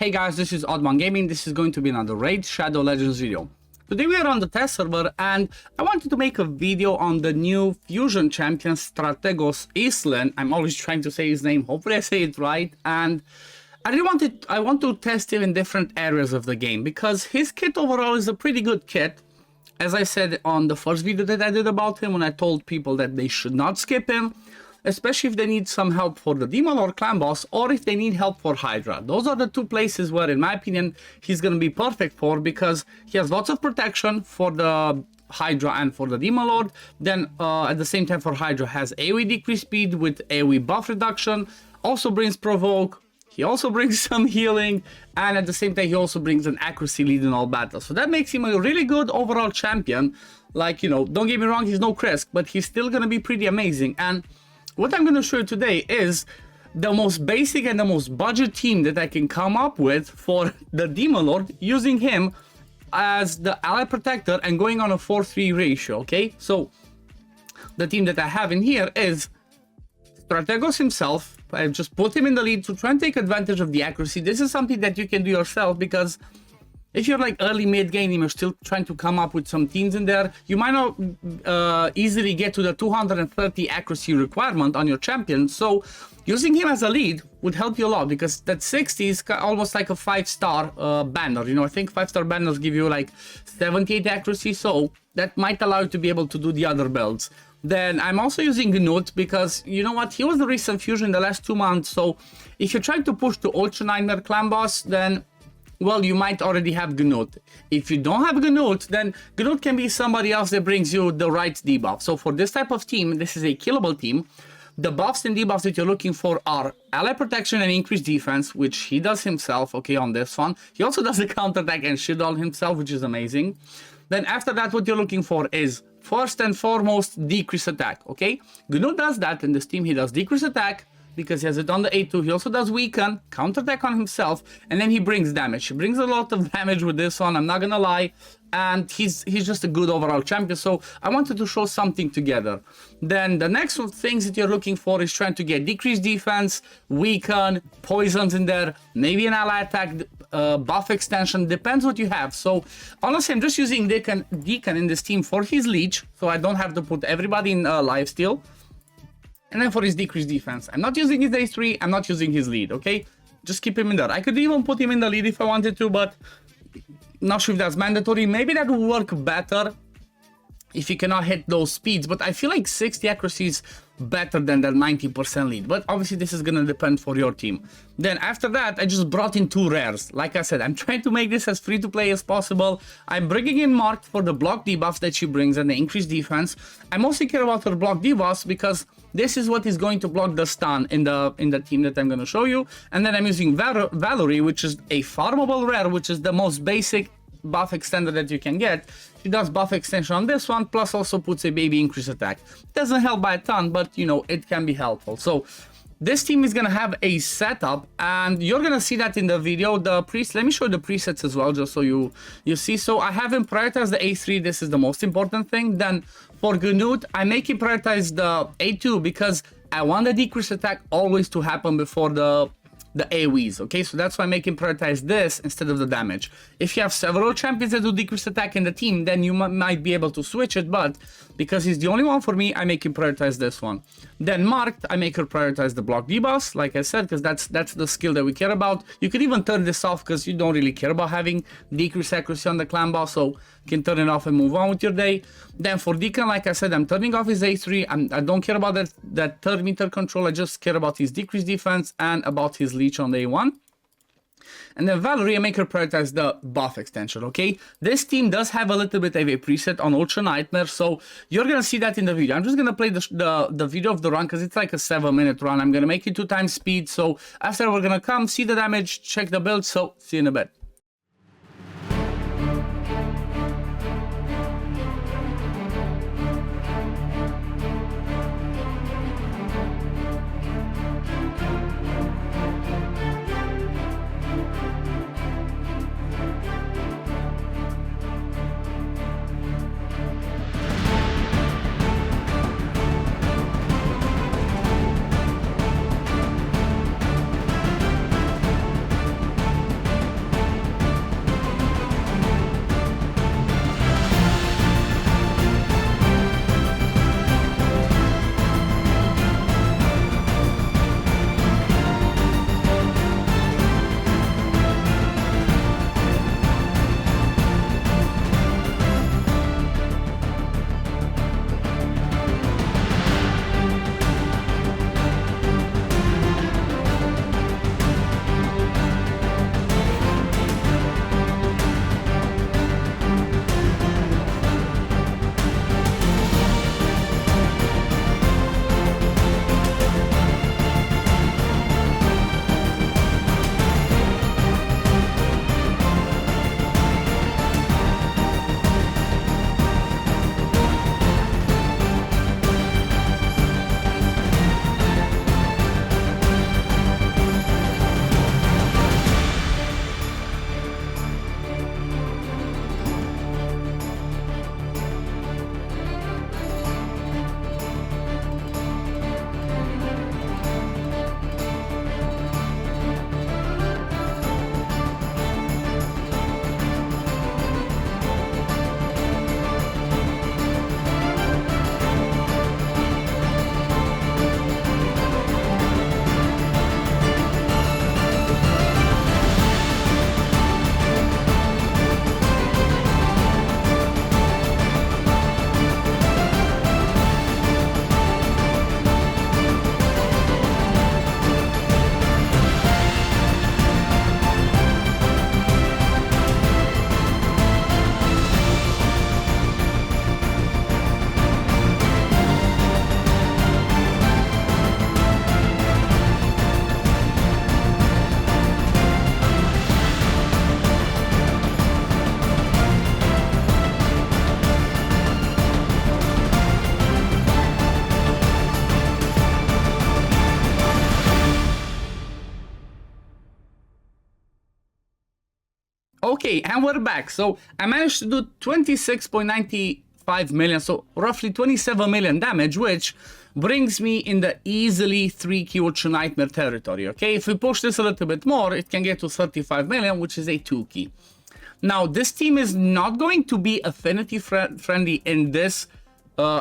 Hey guys, this is OddOneGaming. This is going to be another Raid Shadow Legends video. Today we are on the test server and I wanted to make a video on the new fusion champion Strategos Islin. I'm always trying to say his name, hopefully I say it right. And I want to test him in different areas of the game because his kit overall is a pretty good kit. As I said on the first video that I did about him, when I told people that they should not skip him, especially if they need some help for the Demon or Clan Boss, or if they need help for Hydra. Those are the two places where, in my opinion, he's going to be perfect for, because he has lots of protection for the Hydra and for the Demon Lord. Then, at the same time, for Hydra, has AoE decreased speed with AoE buff reduction, also brings Provoke, he also brings some healing, and at the same time, he also brings an accuracy lead in all battles. So that makes him a really good overall champion. Like, you know, don't get me wrong, he's no Krisk, but he's still going to be pretty amazing. And what I'm going to show you today is the most basic and the most budget team that I can come up with for the Demon Lord, using him as the ally protector and going on a 4-3 ratio, okay? So the team that I have in here is Strategos himself. I just put him in the lead to try and take advantage of the accuracy. This is something that you can do yourself, because if you're like early mid game, you're still trying to come up with some teams in there, you might not easily get to the 230 accuracy requirement on your champion. So using him as a lead would help you a lot, because that 60 is almost like a 5-star banner. You know, I think 5-star banners give you like 78 accuracy, so that might allow you to be able to do the other builds. Then I'm also using Gnut because, you know what, he was the recent fusion in the last 2 months. So if you're trying to push to Ultra Nightmare Clan Boss, then, well, you might already have Gnut. If you don't have Gnut, then Gnut can be somebody else that brings you the right debuff. So for this type of team, this is a killable team. The buffs and debuffs that you're looking for are ally protection and increased defense, which he does himself, okay, on this one. He also does the counterattack and shield all himself, which is amazing. Then after that, what you're looking for is, first and foremost, decrease attack, okay? Gnut does that in this team. He does decrease attack, because he has it on the A2. He also does weaken, counterattack on himself, and then he brings damage. He brings a lot of damage with this one, I'm not gonna lie, and he's just a good overall champion. So I wanted to show something together. Then the next things that you're looking for is trying to get decreased defense, weaken, poisons in there, maybe an ally attack, buff extension, depends what you have. So honestly, I'm just using Deacon in this team for his leech, so I don't have to put everybody in lifesteal. And then for his decreased defense, I'm not using his A3, I'm not using his lead, okay? Just keep him in there. I could even put him in the lead if I wanted to, but not sure if that's mandatory. Maybe that would work better if you cannot hit those speeds, but I feel like 60 accuracy is better than that 90% lead. But obviously this is gonna depend for your team. Then after that, I just brought in 2 rares. Like I said, I'm trying to make this as free to play as possible. I'm bringing in Mark for the block debuffs that she brings and the increased defense. I mostly care about her block debuffs because this is what is going to block the stun in the team that I'm going to show you. And then I'm using Valerie, which is a farmable rare, which is the most basic buff extender that you can get. She does buff extension on this one, plus also puts a baby increase attack. Doesn't help by a ton, but you know, it can be helpful. So this team is gonna have a setup, and you're gonna see that in the video. Let me show you the presets as well, just so you see. So I have him prioritize the A3. This is the most important thing. Then for Gnut, I make him prioritize the A2 because I want the decrease attack always to happen before the AoEs, okay? So that's why I make him prioritize this instead of the damage. If you have several champions that do decrease attack in the team, then you might be able to switch it, but because he's the only one for me, I make him prioritize this one. Then Marked, I make her prioritize the block debuffs, like I said, because that's the skill that we care about. You could even turn this off because you don't really care about having decreased accuracy on the clan boss, so you can turn it off and move on with your day. Then for Deacon, like I said, I'm turning off his A3. I don't care about that third meter control. I just care about his decreased defense and about his leech on the A1. And then Valerie, I make her prioritize the buff extension, okay? This team does have a little bit of a preset on Ultra Nightmare, so you're gonna see that in the video. I'm just gonna play the video of the run because it's like a 7-minute run. I'm gonna make it 2 times speed, so after we're gonna come, see the damage, check the build, so see you in a bit. Okay, and we're back. So I managed to do 26.95 million, so roughly 27 million damage, which brings me in the easily 3Q to nightmare territory. Okay, if we push this a little bit more, it can get to 35 million, which is a 2 key. Now, this team is not going to be affinity friendly in this,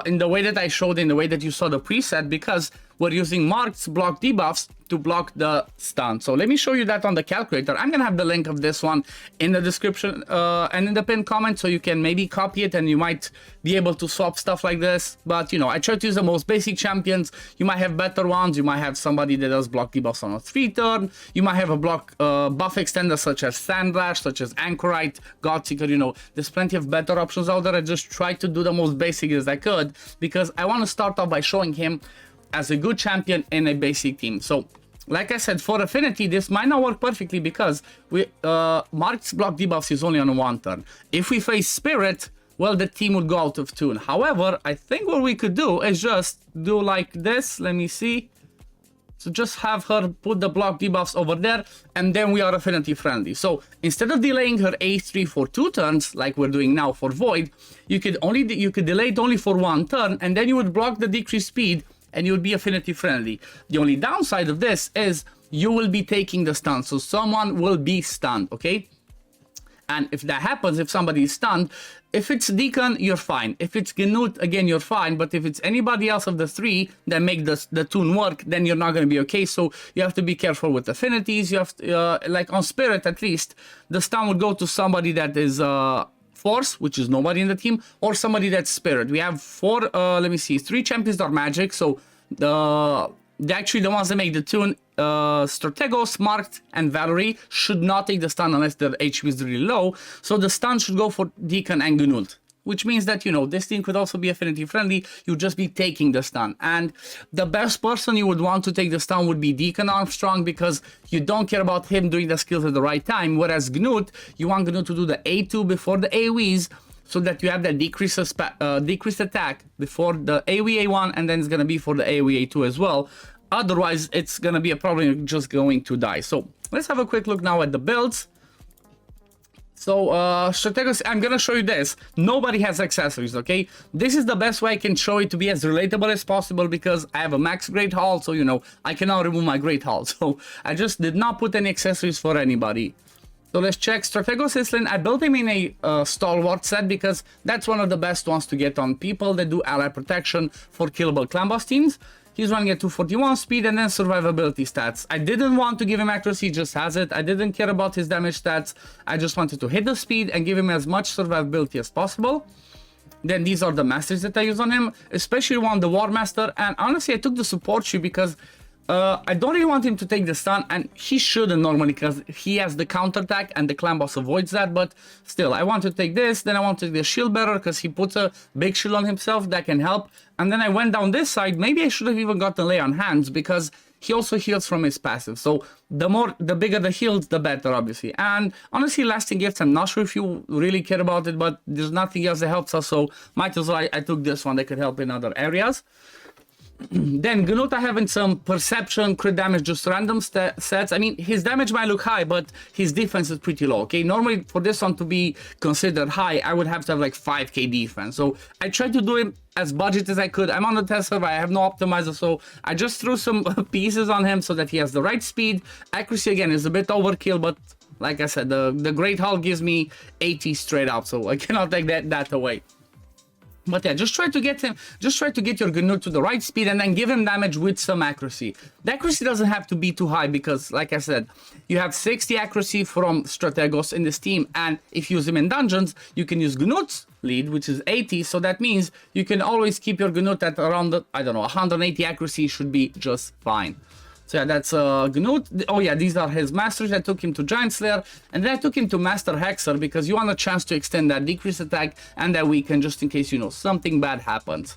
in the way that I showed, in the way that you saw the preset, because we're using Mark's block debuffs to block the stun. So let me show you that on the calculator. I'm gonna have the link of this one in the description and in the pinned comment, so you can maybe copy it and you might be able to swap stuff like this. But you know, I try to use the most basic champions. You might have better ones. You might have somebody that does block debuffs on a 3-turn. You might have a block buff extender such as Sandrash, such as Anchorite, Godseeker. You know, there's plenty of better options out there. I just tried to do the most basic as I could because I want to start off by showing him as a good champion in a basic team. So like I said, for affinity, this might not work perfectly because we Mark's block debuffs is only on 1 turn. If we face Spirit, well, the team would go out of tune. However, I think what we could do is just do like this. Let me see. So just have her put the block debuffs over there, and then we are affinity friendly. So instead of delaying her A3 for 2 turns, like we're doing now for Void, you could delay it only for 1 turn, and then you would block the decreased speed, and you would be affinity friendly. The only downside of this is you will be taking the stun, so someone will be stunned, okay? And if that happens, if somebody is stunned, if it's Deacon, you're fine. If it's Gnut, again, you're fine. But if it's anybody else of the 3 that make the tune work, then you're not going to be okay. So you have to be careful with affinities. You have to, like on Spirit at least, the stun would go to somebody that is Force, which is nobody in the team, or somebody that's Spirit. We have 4, let me see, 3 champions that are magic. So actually the ones that make the tune, Strategos, Marked, and Valerie should not take the stun unless their HP is really low. So the stun should go for Deacon and Gnut, which means that, you know, this team could also be affinity friendly. You'd just be taking the stun. And the best person you would want to take the stun would be Deacon Armstrong, because you don't care about him doing the skills at the right time. Whereas Gnut, you want Gnut to do the A2 before the AoEs, so that you have that decreased attack before the AoE A1, and then it's going to be for the AoE A2 as well. Otherwise, it's going to be a problem. You're just going to die. So let's have a quick look now at the builds. So, Strategos, I'm going to show you this. Nobody has accessories, okay? This is the best way I can show it to be as relatable as possible, because I have a max Great Hall, so, you know, I cannot remove my Great Hall. So, I just did not put any accessories for anybody. So let's check Strategos Islin. I built him in a Stalwart set because that's one of the best ones to get on people that do ally protection for killable clan boss teams. He's running at 241 speed and then survivability stats. I didn't want to give him accuracy, he just has it. I didn't care about his damage stats. I just wanted to hit the speed and give him as much survivability as possible. Then these are the masters that I use on him, especially one, the War Master. And honestly, I took the support shoe because I don't really want him to take the stun, and he shouldn't normally because he has the counterattack and the clan boss avoids that, but still, I want to take this, then I want to take the shield bearer because he puts a big shield on himself that can help, and then I went down this side. Maybe I should have even gotten lay on hands because he also heals from his passive, so the bigger the heals, the better, obviously. And honestly, lasting gifts, I'm not sure if you really care about it, but there's nothing else that helps us, so might as well I took this one that could help in other areas. Then Gnut, I have in some perception, crit damage, just random sets. I mean, his damage might look high, but his defense is pretty low, okay? Normally, for this one to be considered high, I would have to have like 5k defense. So I tried to do him as budget as I could. I'm on the test server, I have no optimizer, so I just threw some pieces on him so that he has the right speed. Accuracy, again, is a bit overkill, but like I said, the Great Hall gives me 80 straight up, so I cannot take that away. But yeah, just try to get your Gnut to the right speed and then give him damage with some accuracy. The accuracy doesn't have to be too high because, like I said, you have 60 accuracy from Strategos in this team, and if you use him in dungeons, you can use Gnut's lead, which is 80, so that means you can always keep your Gnut at around, I don't know, 180 accuracy should be just fine. So yeah, that's Gnut. Oh yeah, these are his masters. I took him to Giant Slayer, and then I took him to Master Hexer because you want a chance to extend that decrease attack and that weaken just in case, you know, something bad happens.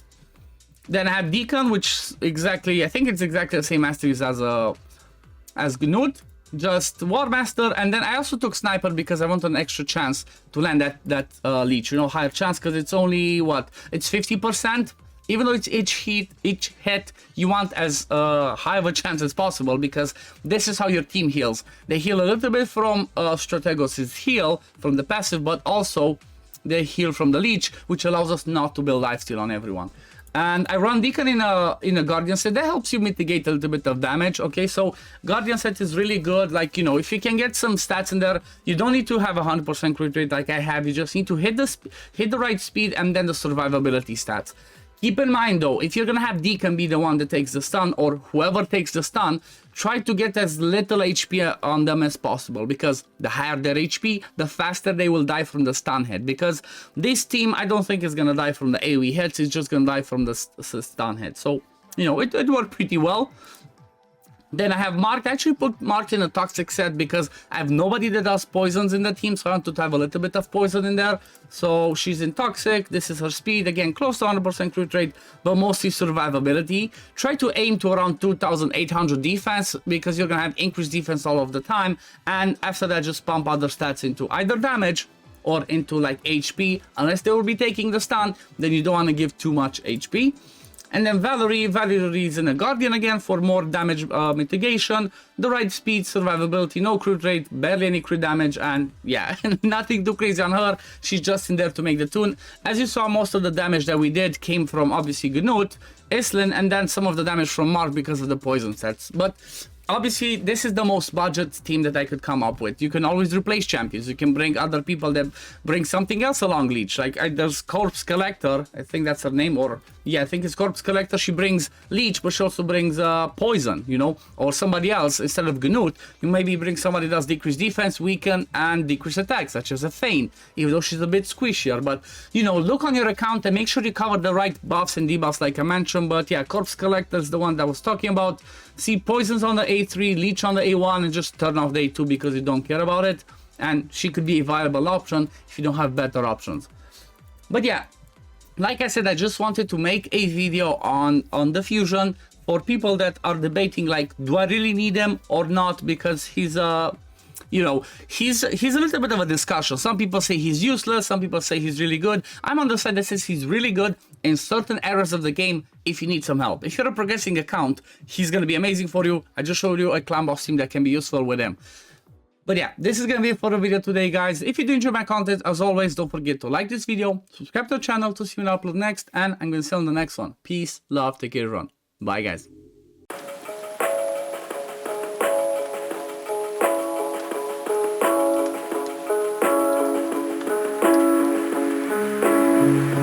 Then I have Deacon, which I think it's exactly the same masteries as Gnut, just War Master. And then I also took Sniper because I want an extra chance to land that leech, you know, higher chance, because it's only, what, it's 50%. even though it's each hit, you want as high of a chance as possible, because this is how your team heals. They heal a little bit from Strategos' heal from the passive, but also they heal from the leech, which allows us not to build lifesteal on everyone. And I run Deacon in a Guardian set. That helps you mitigate a little bit of damage. Okay, so Guardian set is really good. Like, you know, if you can get some stats in there, you don't need to have 100% crit rate like I have. You just need to hit the right speed and then the survivability stats. Keep in mind though, if you're gonna have Deacon be the one that takes the stun, or whoever takes the stun, try to get as little HP on them as possible, because the higher their HP, the faster they will die from the stun hit. Because this team, I don't think is gonna die from the AoE hits, it's just gonna die from the stun hit. So, you know, it worked pretty well. Then I have Mark. I actually put Mark in a toxic set because I have nobody that does poisons in the team, so I want to have a little bit of poison in there. So she's in toxic. This is her speed. Again, close to 100% crit rate, but mostly survivability. Try to aim to around 2,800 defense, because you're going to have increased defense all of the time. And after that, just pump other stats into either damage or into like HP. Unless they will be taking the stun, then you don't want to give too much HP. And then Valerie is in a Guardian again for more damage mitigation, the right speed, survivability, no crit rate, barely any crit damage, and yeah, nothing too crazy on her. She's just in there to make the tune. As you saw, most of the damage that we did came from obviously Gnut, Islin, and then some of the damage from Mark because of the poison sets. But obviously, this is the most budget team that I could come up with. You can always replace champions. You can bring other people that bring something else along Leech. Like, there's Corpse Collector. I think that's her name. Or, yeah, I think it's Corpse Collector. She brings Leech, but she also brings Poison, you know? Or somebody else. Instead of Gnut, you maybe bring somebody that does decrease defense, weaken, and decrease attack, such as a Feign. Even though she's a bit squishier. But, you know, look on your account and make sure you cover the right buffs and debuffs like I mentioned. But, yeah, Corpse Collector is the one that I was talking about. See Poisons on the A3, Leech on the A1, and just turn off the A2 because you don't care about it. And she could be a viable option if you don't have better options. But yeah, like I said, I just wanted to make a video on the Fusion for people that are debating, like, do I really need him or not? Because he's you know, he's a little bit of a discussion. Some people say he's useless, some people say he's really good. I'm on the side that says he's really good in certain areas of the game if you need some help. If you're a progressing account, he's going to be amazing for you. I just showed you a clan boss team that can be useful with him. But yeah, this is going to be it for the video today, guys. If you do enjoy my content, as always, don't forget to like this video, subscribe to the channel to see when I upload next, and I'm going to see you on the next one. Peace, love, take care, everyone. Bye, guys.